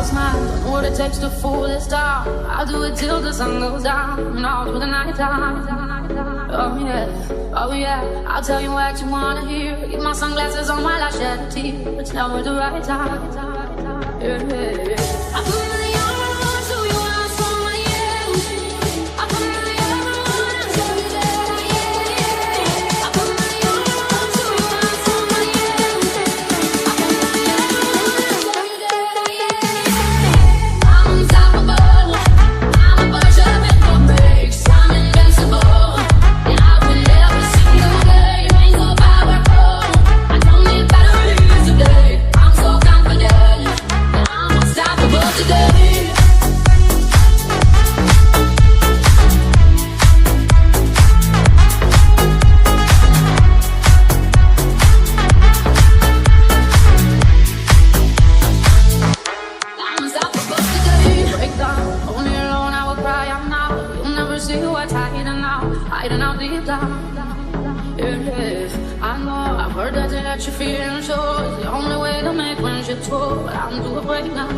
smile. Don't know what it takes to fool this town. I'll do it till the sun goes down and all through the night time. Oh yeah, oh yeah. I'll tell you what you wanna hear. Keep my sunglasses on while I shed a tear. It's never the right time. Yeah, yeah, yeah. I put my arms to you and I saw my yeah. I put my arms to you that I yeah. I put my arms to you and I saw my yeah. I put my arms to you that I yeah. I'm unstoppable. I'm a virgin with no brakes. I'm invincible. And I will never see the day. I'm so powerful. I don't need batteries today. I'm so confident. I'm unstoppable today. I'm unstoppable today. Break down, only alone I will cry out now. You'll never see what's hiding out deep down. Yeah, yeah. I know, I've heard that you're feeling sure. It's the only way to make friendships grow. But I'm too afraid now.